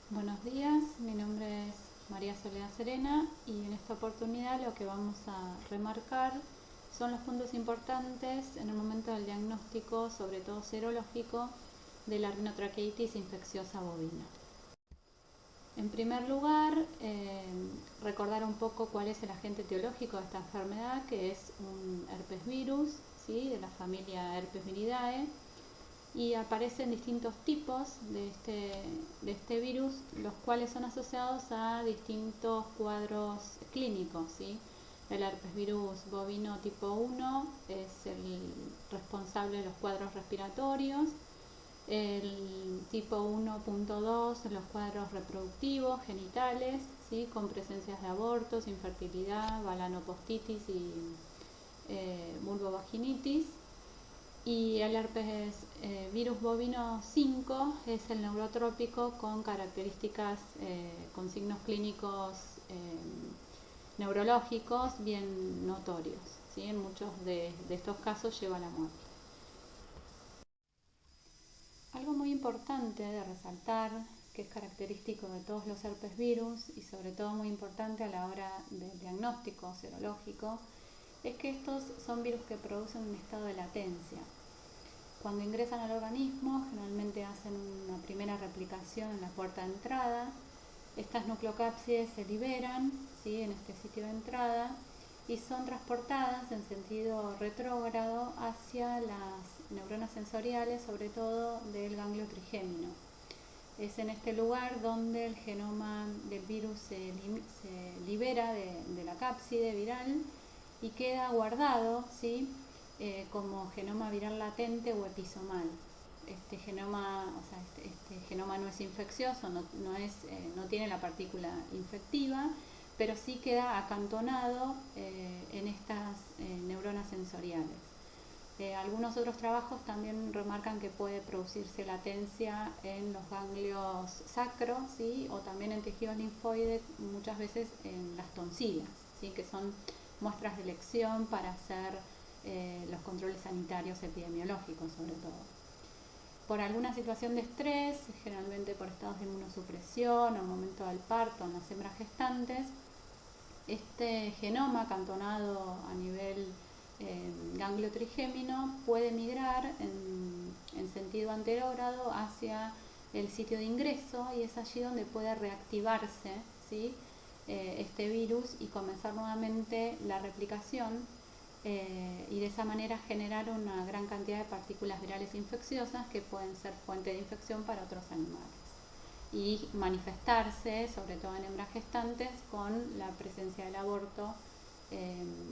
Buenos días, mi nombre es María Soledad Serena y en esta oportunidad lo que vamos a remarcar son los puntos importantes en el momento del diagnóstico, sobre todo serológico, de la rinotraqueitis infecciosa bovina. En primer lugar, recordar un poco cuál es el agente etiológico de esta enfermedad, que es un herpes virus, ¿sí? De la familia Herpesviridae, y aparecen distintos tipos de este virus, los cuales son asociados a distintos cuadros clínicos, ¿sí? El herpesvirus bovino tipo 1 es el responsable de los cuadros respiratorios, el tipo 1.2 los cuadros reproductivos, genitales, ¿sí? Con presencias de abortos, infertilidad, balanopostitis y vulvovaginitis. Y el herpes virus bovino 5 es el neurotrópico con características, con signos clínicos neurológicos bien notorios, ¿sí? En muchos de estos casos lleva a la muerte. Algo muy importante de resaltar, que es característico de todos los herpes virus y sobre todo muy importante a la hora del diagnóstico serológico, es que estos son virus que producen un estado de latencia. Cuando ingresan al organismo, generalmente hacen una primera replicación en la puerta de entrada. Estas nucleocápsides se liberan, ¿sí? En este sitio de entrada y son transportadas en sentido retrógrado hacia las neuronas sensoriales, sobre todo del ganglio trigémino. Es en este lugar donde el genoma del virus se libera de la cápside viral y queda guardado, ¿sí? Como genoma viral latente o episomal. Este genoma, o sea, este genoma no es infeccioso, no tiene la partícula infectiva, pero sí queda acantonado en estas neuronas sensoriales. Algunos otros trabajos también remarcan que puede producirse latencia en los ganglios sacros, ¿sí? O también en tejidos linfoides, muchas veces en las tonsilas, ¿sí? Que son muestras de elección para hacer los controles sanitarios epidemiológicos sobre todo. Por alguna situación de estrés, generalmente por estados de inmunosupresión o al momento del parto en las hembras gestantes, este genoma acantonado a nivel ganglio trigémino puede migrar en sentido anterógrado hacia el sitio de ingreso y es allí donde puede reactivarse, ¿sí? Este virus y comenzar nuevamente la replicación y de esa manera generar una gran cantidad de partículas virales infecciosas que pueden ser fuente de infección para otros animales y manifestarse, sobre todo en hembras gestantes, con la presencia del aborto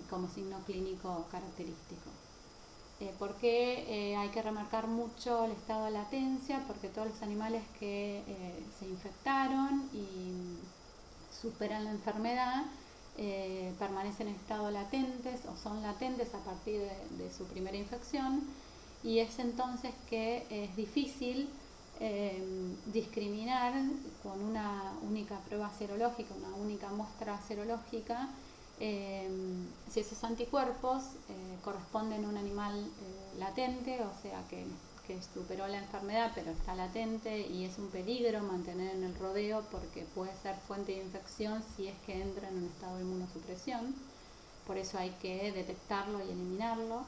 como signo clínico característico. ¿Por qué hay que remarcar mucho el estado de latencia? Porque todos los animales que se infectaron y superan la enfermedad permanecen en estado latentes o son latentes a partir de su primera infección y es entonces que es difícil discriminar con una única prueba serológica, una única muestra serológica, si esos anticuerpos corresponden a un animal latente, o sea que superó la enfermedad pero está latente y es un peligro mantener en el rodeo porque puede ser fuente de infección si es que entra en un estado de inmunosupresión. Por eso hay que detectarlo y eliminarlo.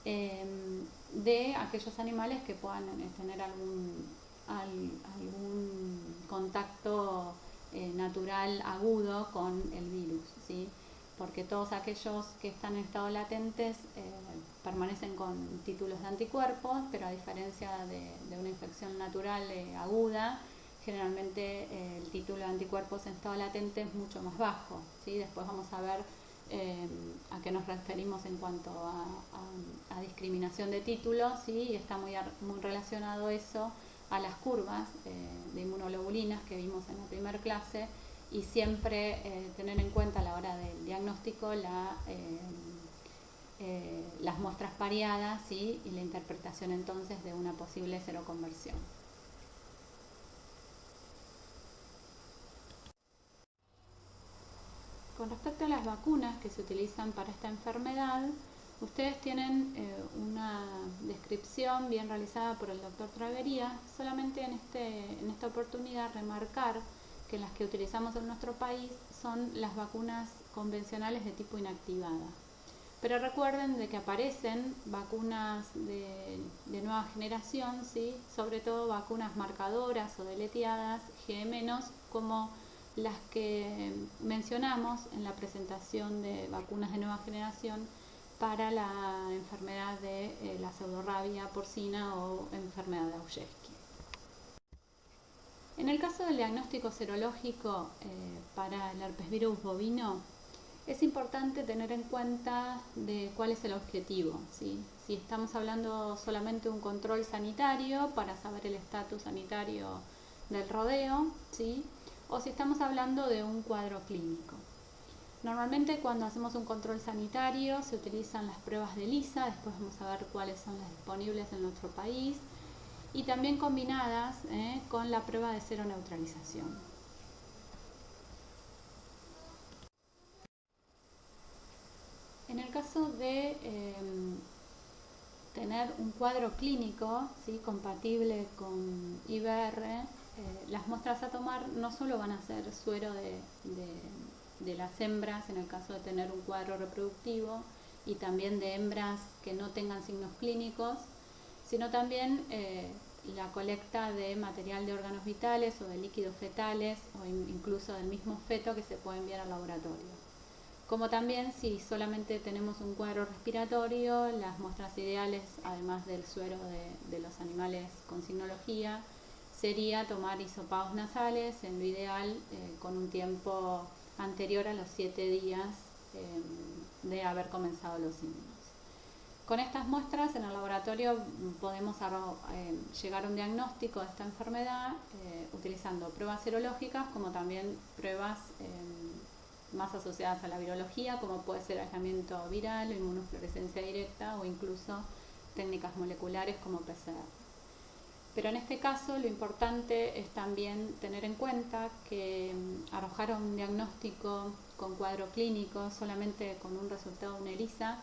De aquellos animales que puedan tener algún contacto natural agudo con el virus, ¿sí? Porque todos aquellos que están en estado latentes permanecen con títulos de anticuerpos, pero a diferencia de una infección natural aguda, generalmente el título de anticuerpos en estado latente es mucho más bajo, ¿sí? Después vamos a ver a qué nos referimos en cuanto a discriminación de títulos, ¿sí? Y está muy relacionado eso a las curvas de inmunoglobulinas que vimos en la primera clase y siempre tener en cuenta a la hora del diagnóstico las muestras pareadas, ¿sí? Y la interpretación entonces de una posible seroconversión. Con respecto a las vacunas que se utilizan para esta enfermedad, Ustedes tienen una descripción bien realizada por el doctor Travería. Solamente en esta oportunidad remarcar que las que utilizamos en nuestro país son las vacunas convencionales de tipo inactivada. Pero recuerden de que aparecen vacunas de nueva generación, ¿sí? Sobre todo vacunas marcadoras o deleteadas, G-, como las que mencionamos en la presentación de vacunas de nueva generación para la enfermedad de la pseudorrabia porcina o enfermedad de Auschwitz. En el caso del diagnóstico serológico para el herpesvirus bovino, es importante tener en cuenta de cuál es el objetivo, ¿sí? Si estamos hablando solamente de un control sanitario para saber el estatus sanitario del rodeo, ¿sí? O si estamos hablando de un cuadro clínico. Normalmente cuando hacemos un control sanitario se utilizan las pruebas de ELISA, después vamos a ver cuáles son las disponibles en nuestro país, y también combinadas con la prueba de seroneutralización. En el caso de tener un cuadro clínico, ¿sí?, compatible con IBR, las muestras a tomar no solo van a ser suero de las hembras en el caso de tener un cuadro reproductivo y también de hembras que no tengan signos clínicos, sino también la colecta de material de órganos vitales o de líquidos fetales o incluso del mismo feto que se puede enviar al laboratorio. Como también si solamente tenemos un cuadro respiratorio, las muestras ideales, además del suero de los animales con signología, sería tomar hisopados nasales, en lo ideal con un tiempo anterior a los 7 días de haber comenzado los signos. Con estas muestras en el laboratorio podemos llegar a un diagnóstico de esta enfermedad utilizando pruebas serológicas como también pruebas más asociadas a la virología, como puede ser aislamiento viral, inmunofluorescencia directa o incluso técnicas moleculares como PCR. Pero en este caso lo importante es también tener en cuenta que arrojar un diagnóstico con cuadro clínico solamente con un resultado de una ELISA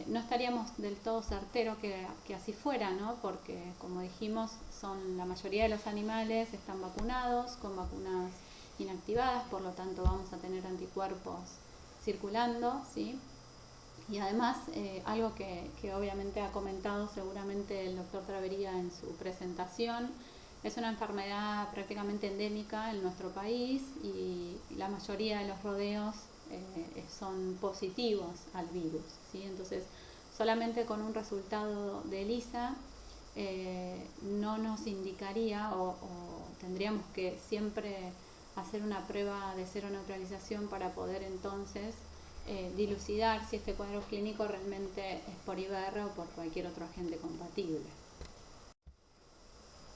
no estaríamos del todo certeros que así fuera, ¿no? Porque como dijimos, la mayoría de los animales están vacunados con vacunas inactivadas, por lo tanto vamos a tener anticuerpos circulando, ¿sí? Y además, algo que obviamente ha comentado seguramente el doctor Travería en su presentación, es una enfermedad prácticamente endémica en nuestro país y la mayoría de los rodeos son positivos al virus, ¿sí? Entonces, solamente con un resultado de ELISA no nos indicaría o tendríamos que siempre hacer una prueba de seroneutralización para poder entonces dilucidar si este cuadro clínico realmente es por IBR o por cualquier otro agente compatible.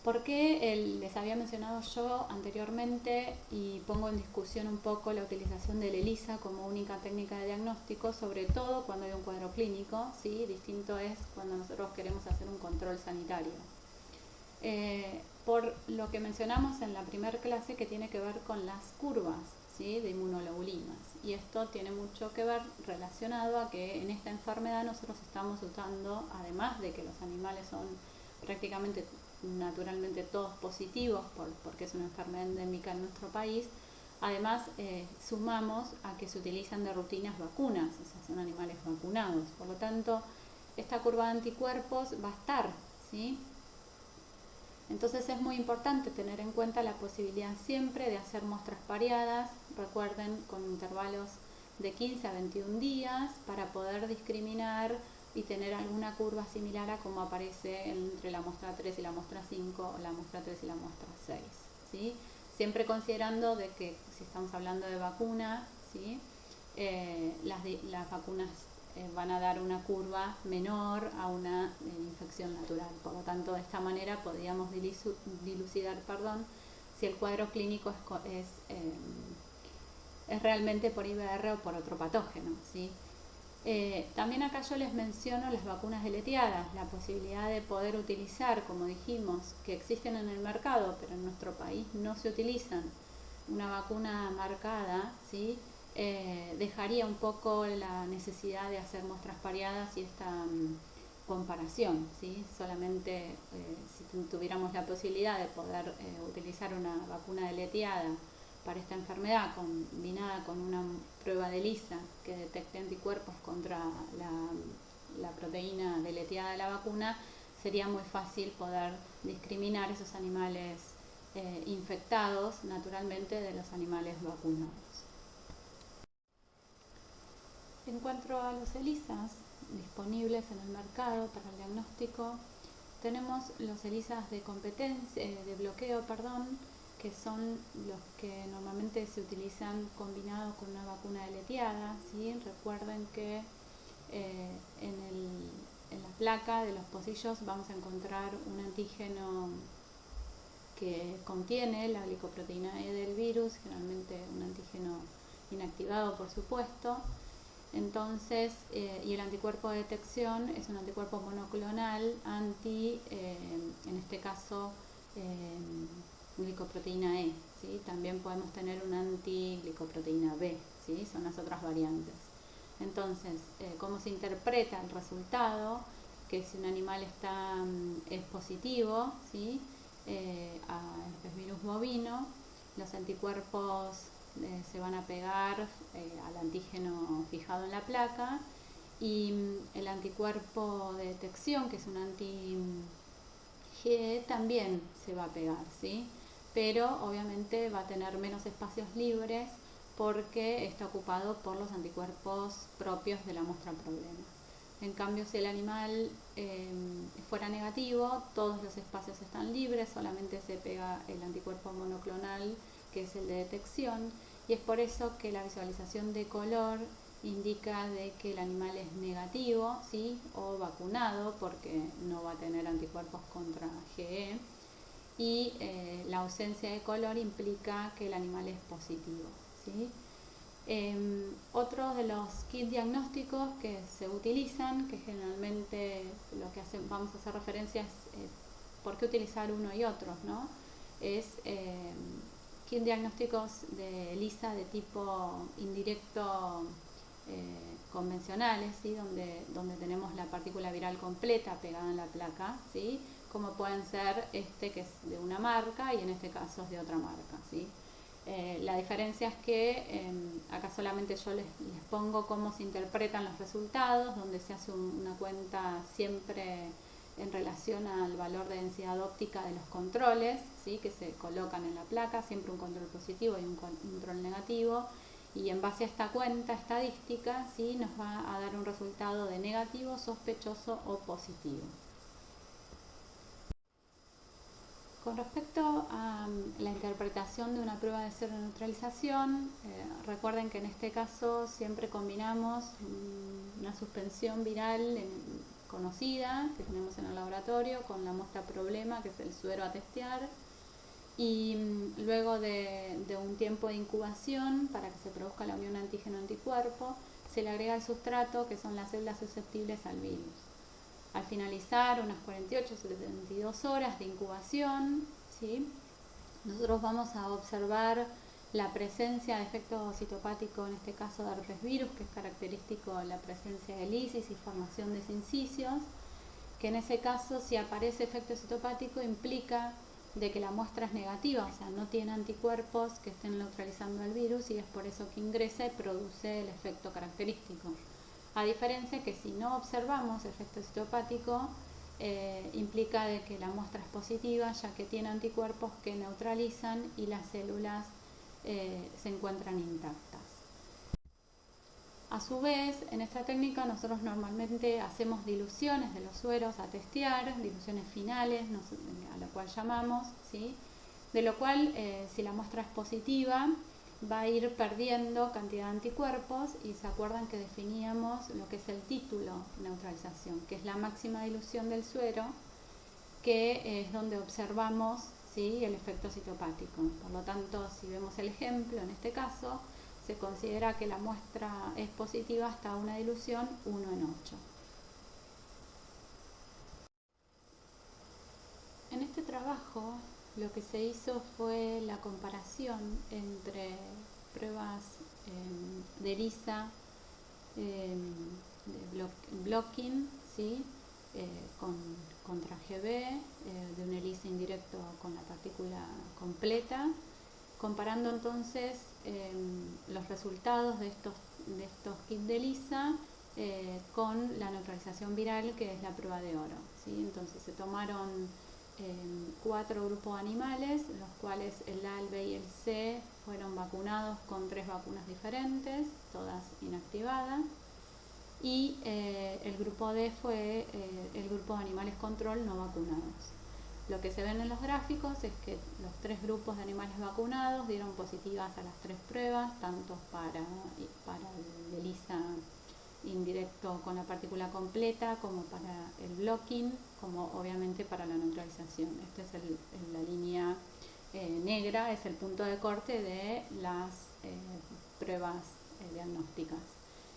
¿Por qué les había mencionado yo anteriormente y pongo en discusión un poco la utilización del ELISA como única técnica de diagnóstico, sobre todo cuando hay un cuadro clínico, ¿sí? Distinto es cuando nosotros queremos hacer un control sanitario? Por lo que mencionamos en la primera clase que tiene que ver con las curvas, ¿sí?, de inmunoglobulinas, y esto tiene mucho que ver relacionado a que en esta enfermedad nosotros estamos usando, además de que los animales son prácticamente naturalmente todos positivos porque es una enfermedad endémica en nuestro país, además sumamos a que se utilizan de rutinas vacunas, o sea, son animales vacunados, por lo tanto esta curva de anticuerpos va a estar, ¿sí? Entonces es muy importante tener en cuenta la posibilidad siempre de hacer muestras pareadas, recuerden, con intervalos de 15 a 21 días para poder discriminar y tener alguna curva similar a como aparece entre la muestra 3 y la muestra 5 o la muestra 3 y la muestra 6, ¿sí? Siempre considerando de que si estamos hablando de vacuna, ¿sí?, las vacunas van a dar una curva menor a una infección natural. Por lo tanto, de esta manera podríamos dilucidar si el cuadro clínico es realmente por IBR o por otro patógeno, ¿sí? También acá yo les menciono las vacunas deleteadas, la posibilidad de poder utilizar, como dijimos, que existen en el mercado, pero en nuestro país no se utilizan, una vacuna marcada, ¿sí?, dejaría un poco la necesidad de hacer muestras pareadas y esta comparación, ¿sí? Solamente si tuviéramos la posibilidad de poder utilizar una vacuna deleteada para esta enfermedad combinada con una prueba de ELISA que detecte anticuerpos contra la proteína deleteada de la vacuna, sería muy fácil poder discriminar esos animales infectados naturalmente de los animales vacunados. En cuanto a los ELISAs disponibles en el mercado para el diagnóstico, tenemos los ELISAs de competencia, de bloqueo, que son los que normalmente se utilizan combinados con una vacuna deleteada, ¿sí? Recuerden que en la placa de los pocillos vamos a encontrar un antígeno que contiene la glicoproteína E del virus, generalmente un antígeno inactivado, por supuesto. Entonces, y el anticuerpo de detección es un anticuerpo monoclonal anti, en este caso, glicoproteína E, ¿sí? También podemos tener un anti-glicoproteína B, ¿sí? Son las otras variantes. Entonces, ¿cómo se interpreta el resultado? Que si un animal es positivo, ¿sí? A herpesvirus bovino, los anticuerpos se van a pegar al antígeno fijado en la placa, y el anticuerpo de detección, que es un anti-GE, también se va a pegar, ¿sí? Pero obviamente va a tener menos espacios libres porque está ocupado por los anticuerpos propios de la muestra problema. En cambio, si el animal fuera negativo, todos los espacios están libres, solamente se pega el anticuerpo monoclonal, que es el de detección, y es por eso que la visualización de color indica de que el animal es negativo, ¿sí? O vacunado, porque no va a tener anticuerpos contra GE, y la ausencia de color implica que el animal es positivo, ¿sí? Otro de los kits diagnósticos que se utilizan, que generalmente lo que vamos a hacer referencia es por qué utilizar uno y otro, ¿no? Es kit diagnósticos de ELISA de tipo indirecto convencionales, ¿sí? donde tenemos la partícula viral completa pegada en la placa, ¿sí? Como pueden ser este que es de una marca y en este caso es de otra marca, ¿sí? La diferencia es que acá solamente yo les pongo cómo se interpretan los resultados, donde se hace una cuenta siempre en relación al valor de densidad óptica de los controles, ¿sí? Que se colocan en la placa, siempre un control positivo y un control negativo, y en base a esta cuenta estadística, ¿sí? Nos va a dar un resultado de negativo, sospechoso o positivo. Con respecto a la interpretación de una prueba de seroneutralización, recuerden que en este caso siempre combinamos una suspensión viral conocida que tenemos en el laboratorio con la muestra problema, que es el suero a testear, y luego de un tiempo de incubación para que se produzca la unión antígeno-anticuerpo, se le agrega el sustrato, que son las células susceptibles al virus. Al finalizar unas 48-72 horas de incubación, ¿sí? Nosotros vamos a observar la presencia de efecto citopático, en este caso de herpesvirus, que es característico de la presencia de lisis y formación de sincicios, que en ese caso, si aparece efecto citopático, implica de que la muestra es negativa, o sea, no tiene anticuerpos que estén neutralizando el virus, y es por eso que ingresa y produce el efecto característico. A diferencia que si no observamos efecto citopático, implica de que la muestra es positiva, ya que tiene anticuerpos que neutralizan y las células se encuentran intactas. A su vez, en esta técnica nosotros normalmente hacemos diluciones de los sueros a testear, diluciones finales, a lo cual llamamos, ¿sí? De lo cual, si la muestra es positiva, va a ir perdiendo cantidad de anticuerpos, y se acuerdan que definíamos lo que es el título neutralización, que es la máxima dilución del suero, que es donde observamos, ¿sí? El efecto citopático. Por lo tanto, si vemos el ejemplo, en este caso, se considera que la muestra es positiva hasta una dilución 1:8. En este trabajo lo que se hizo fue la comparación entre pruebas de ELISA blocking, ¿sí? Contra GB, de un ELISA indirecto con la partícula completa, comparando entonces los resultados de estos kits de ELISA con la neutralización viral, que es la prueba de oro, ¿sí? Entonces se tomaron 4 grupos animales, los cuales el A, el B y el C fueron vacunados con 3 vacunas diferentes, todas inactivadas, y el grupo D fue el grupo de animales control no vacunados. Lo que se ven en los gráficos es que los 3 grupos de animales vacunados dieron positivas a las 3 pruebas, tanto para el ELISA indirecto con la partícula completa, como para el blocking, como obviamente para la neutralización. Esta es la línea negra, es el punto de corte de las pruebas diagnósticas.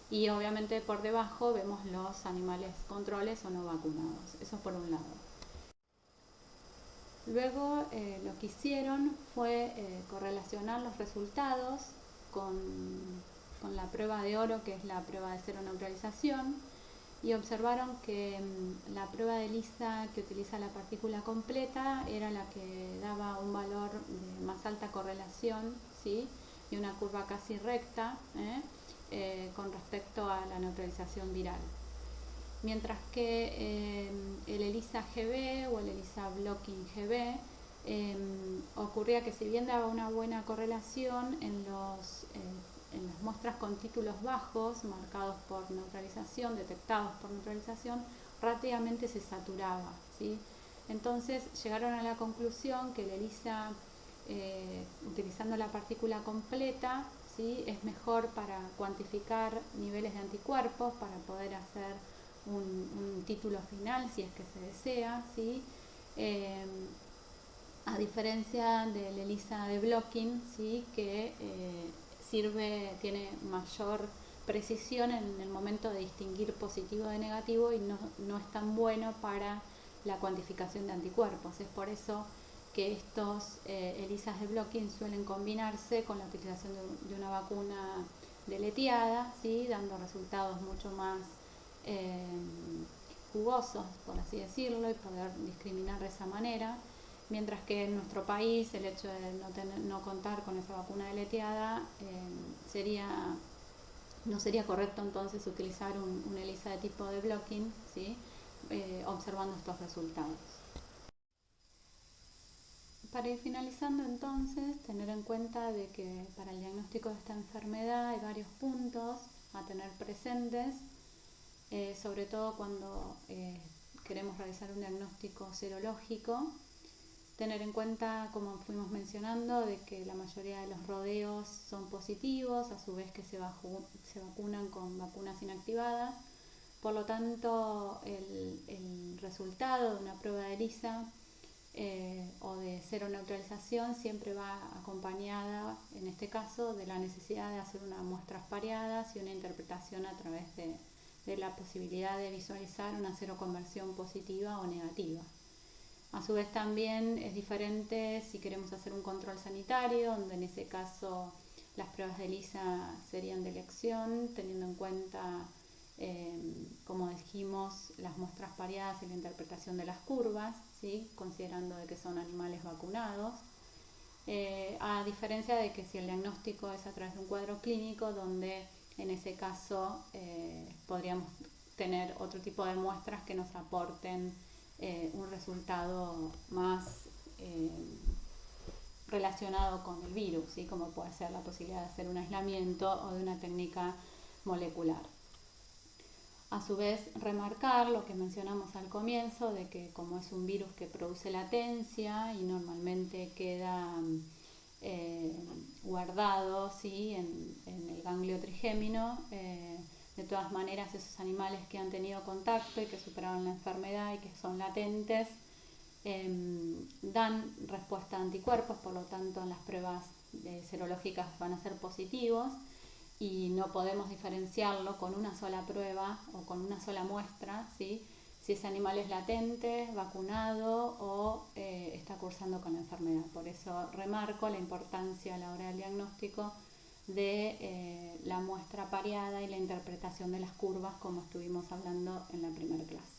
Y obviamente por debajo vemos los animales controles o no vacunados. Eso por un lado. Luego lo que hicieron fue correlacionar los resultados con la prueba de oro, que es la prueba de cero neutralización, y observaron que la prueba de ELISA que utiliza la partícula completa era la que daba un valor de más alta correlación, ¿sí? Y una curva casi recta con respecto a la neutralización viral. Mientras que el ELISA GB o el ELISA blocking GB ocurría que si bien daba una buena correlación en las muestras con títulos bajos marcados por neutralización, detectados por neutralización, rápidamente se saturaba, ¿sí? Entonces llegaron a la conclusión que el ELISA utilizando la partícula completa, ¿sí? Es mejor para cuantificar niveles de anticuerpos, para poder hacer un título final si es que se desea, ¿sí? A diferencia del ELISA de blocking, ¿sí? Que tiene mayor precisión en el momento de distinguir positivo de negativo y no es tan bueno para la cuantificación de anticuerpos. Es por eso que estos ELISAs de blocking suelen combinarse con la utilización de una vacuna deleteada, ¿sí? Dando resultados mucho más jugosos, por así decirlo, y poder discriminar de esa manera, mientras que en nuestro país el hecho de no contar con esa vacuna deleteada no sería correcto entonces utilizar un ELISA de tipo de blocking, ¿sí? Observando estos resultados. Para ir finalizando entonces, tener en cuenta de que para el diagnóstico de esta enfermedad hay varios puntos a tener presentes, sobre todo cuando queremos realizar un diagnóstico serológico. Tener en cuenta, como fuimos mencionando, de que la mayoría de los rodeos son positivos, a su vez que se vacunan con vacunas inactivadas. Por lo tanto, el resultado de una prueba de ELISA o de cero neutralización siempre va acompañada, en este caso, de la necesidad de hacer unas muestras pareadas y una interpretación a través de la posibilidad de visualizar una seroconversión positiva o negativa. A su vez también es diferente si queremos hacer un control sanitario, donde en ese caso las pruebas de ELISA serían de elección, teniendo en cuenta, como dijimos, las muestras pareadas y la interpretación de las curvas, ¿sí? Considerando de que son animales vacunados. A diferencia de que si el diagnóstico es a través de un cuadro clínico, donde en ese caso podríamos tener otro tipo de muestras que nos aporten un resultado más relacionado con el virus, ¿sí? Como puede ser la posibilidad de hacer un aislamiento o de una técnica molecular. A su vez, remarcar lo que mencionamos al comienzo, de que como es un virus que produce latencia y normalmente queda guardado, ¿sí? en el ganglio trigémino, de todas maneras esos animales que han tenido contacto y que superaron la enfermedad y que son latentes dan respuesta a anticuerpos, por lo tanto en las pruebas serológicas van a ser positivos y no podemos diferenciarlo con una sola prueba o con una sola muestra, ¿sí? Si ese animal es latente, vacunado o está cursando con la enfermedad. Por eso remarco la importancia a la hora del diagnóstico de la muestra pareada y la interpretación de las curvas como estuvimos hablando en la primera clase.